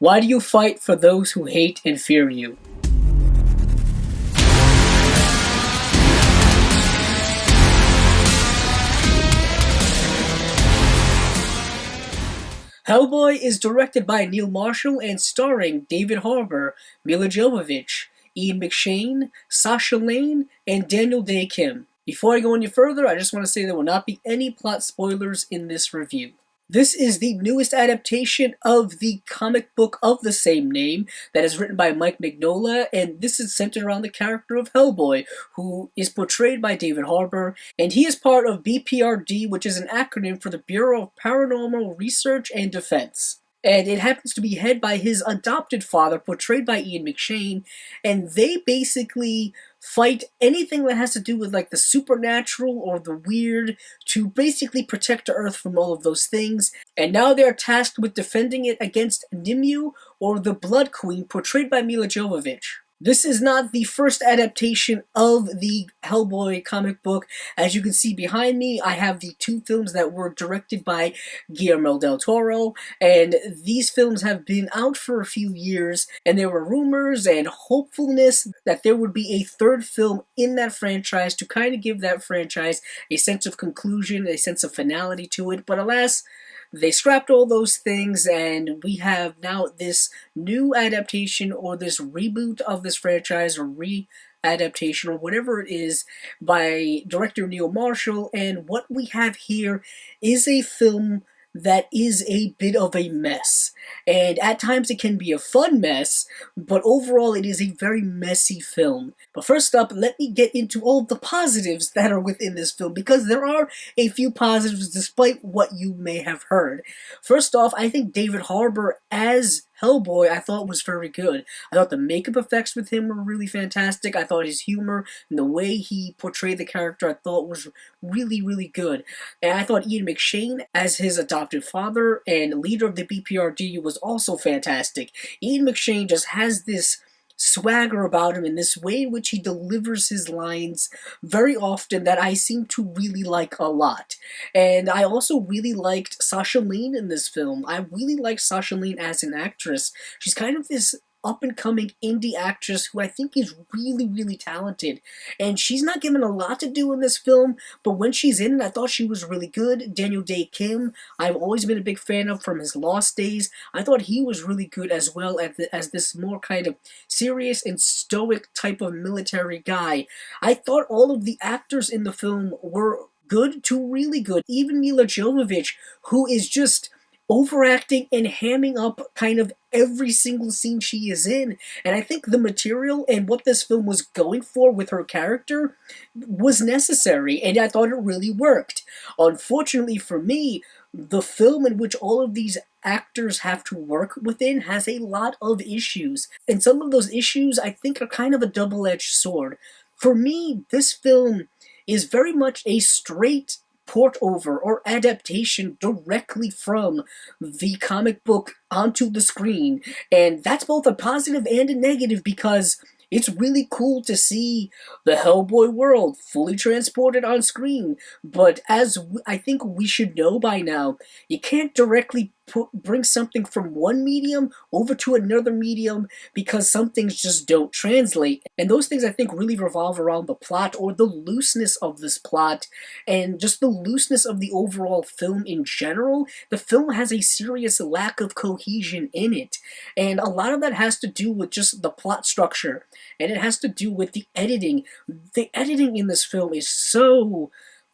Why do you fight for those who hate and fear you? Hellboy is directed by Neil Marshall and starring David Harbour, Milla Jovovich, Ian McShane, Sasha Lane, and Daniel Day Kim. Before I go any further, I just want to say there will not be any plot spoilers in this review. This is the newest adaptation of the comic book of the same name that is written by Mike Mignola, and this is centered around the character of Hellboy, who is portrayed by David Harbour, and he is part of BPRD, which is an acronym for the Bureau of Paranormal Research and Defense. And it happens to be headed by his adopted father, portrayed by Ian McShane, and they basically fight anything that has to do with like the supernatural or the weird to basically protect the Earth from all of those things. And now they're tasked with defending it against Nimue, or the Blood Queen, portrayed by Milla Jovovich. This is not the first adaptation of the Hellboy comic book. As you can see behind me, I have the two films that were directed by Guillermo del Toro, and these films have been out for a few years, and there were rumors and hopefulness that there would be a third film in that franchise to kind of give that franchise a sense of conclusion, a sense of finality to it, but alas, they scrapped all those things, and we have now this new adaptation, or this reboot of this franchise, or re-adaptation, or whatever it is, by director Neil Marshall, and what we have here is a film that is a bit of a mess. And at times it can be a fun mess, but overall it is a very messy film. But first up, let me get into all of the positives that are within this film, because there are a few positives despite what you may have heard. First off, I think David Harbour as Hellboy I thought was very good. I thought the makeup effects with him were really fantastic. I thought his humor and the way he portrayed the character I thought was really, really good. And I thought Ian McShane as his adopted father and leader of the BPRD was also fantastic. Ian McShane just has this swagger about him in this way in which he delivers his lines very often that I seem to really like a lot. And I also really liked Sasha Lane in this film. I really like Sasha Lane as an actress. She's kind of this up-and-coming indie actress who I think is really, really talented. And she's not given a lot to do in this film, but when she's in it, I thought she was really good. Daniel Day Kim, I've always been a big fan of from his Lost days. I thought he was really good as well as this more kind of serious and stoic type of military guy. I thought all of the actors in the film were good to really good. Even Milla Jovovich, who is just overacting and hamming up kind of every single scene she is in. And I think the material and what this film was going for with her character was necessary, and I thought it really worked. Unfortunately for me, the film in which all of these actors have to work within has a lot of issues, and some of those issues I think are kind of a double-edged sword. For me, this film is very much a straight port over or adaptation directly from the comic book onto the screen, and that's both a positive and a negative, because it's really cool to see the Hellboy world fully transported on screen, but as I think we should know by now, you can't directly bring something from one medium over to another medium because some things just don't translate. And those things I think really revolve around the plot, or the looseness of this plot, and just the looseness of the overall film in general. The film has a serious lack of cohesion in it, and a lot of that has to do with just the plot structure, and it has to do with the editing. The editing in this film is so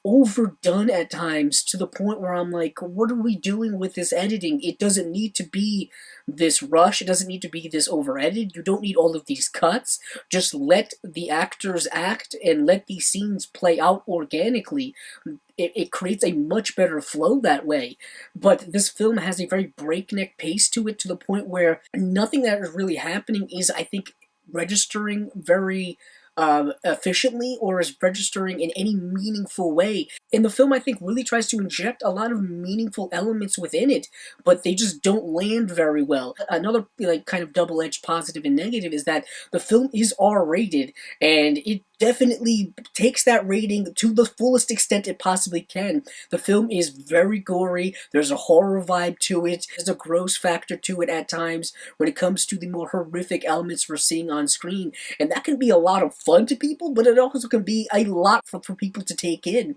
overdone at times, to the point where I'm like, what are we doing with this editing? It doesn't need to be this rush. It doesn't need to be this over-edited. You don't need all of these cuts. Just let the actors act and let these scenes play out organically. It creates a much better flow that way. But this film has a very breakneck pace to it, to the point where nothing that is really happening is, I think, registering very efficiently, or is registering in any meaningful way. And the film, I think, really tries to inject a lot of meaningful elements within it, but they just don't land very well. Another kind of double-edged positive and negative is that the film is R-rated, and it definitely takes that rating to the fullest extent it possibly can. The film is very gory, there's a horror vibe to it, there's a gross factor to it at times when it comes to the more horrific elements we're seeing on screen, and that can be a lot of fun to people, but it also can be a lot for people to take in.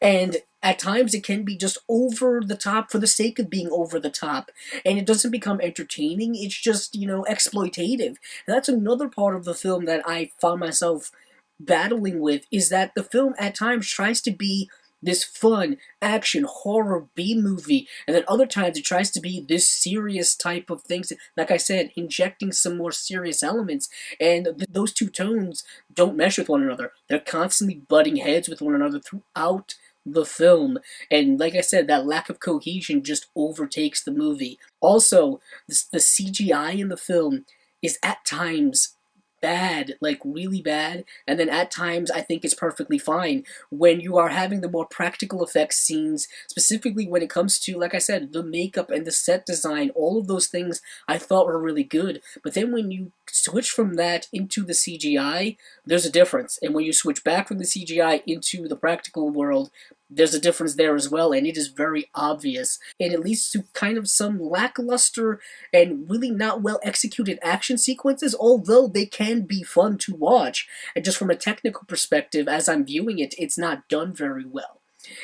And at times it can be just over the top for the sake of being over the top. And it doesn't become entertaining, it's just, exploitative. And that's another part of the film that I found myself battling with, is that the film at times tries to be this fun, action, horror B-movie, and then other times it tries to be this serious type of things, like I said, injecting some more serious elements, and those two tones don't mesh with one another. They're constantly butting heads with one another throughout the film, and like I said, that lack of cohesion just overtakes the movie. Also, the CGI in the film is at times bad, like really bad, and then at times I think it's perfectly fine when you are having the more practical effects scenes, specifically when it comes to, like I said, the makeup and the set design. All of those things I thought were really good, but then when you switch from that into the CGI, there's a difference, and when you switch back from the CGI into the practical world, there's a difference there as well, and it is very obvious. And it leads to kind of some lackluster and really not well executed action sequences, although they can be fun to watch. And just from a technical perspective, as I'm viewing it, it's not done very well.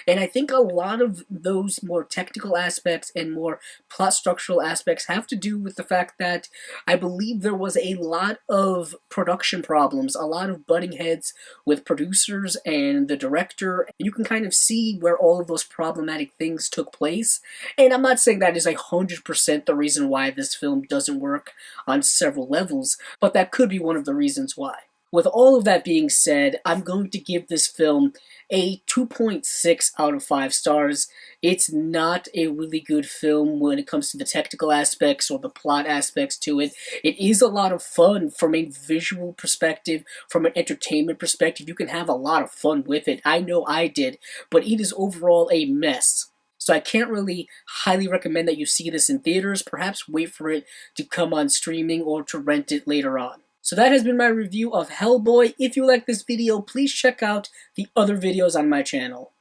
And I think a lot of those more technical aspects and more plot structural aspects have to do with the fact that I believe there was a lot of production problems, a lot of butting heads with producers and the director. You can kind of see where all of those problematic things took place. And I'm not saying that is 100% the reason why this film doesn't work on several levels, but that could be one of the reasons why. With all of that being said, I'm going to give this film a 2.6 out of 5 stars. It's not a really good film when it comes to the technical aspects or the plot aspects to it. It is a lot of fun from a visual perspective, from an entertainment perspective. You can have a lot of fun with it. I know I did, but it is overall a mess. So I can't really highly recommend that you see this in theaters. Perhaps wait for it to come on streaming or to rent it later on. So that has been my review of Hellboy. If you like this video, please check out the other videos on my channel.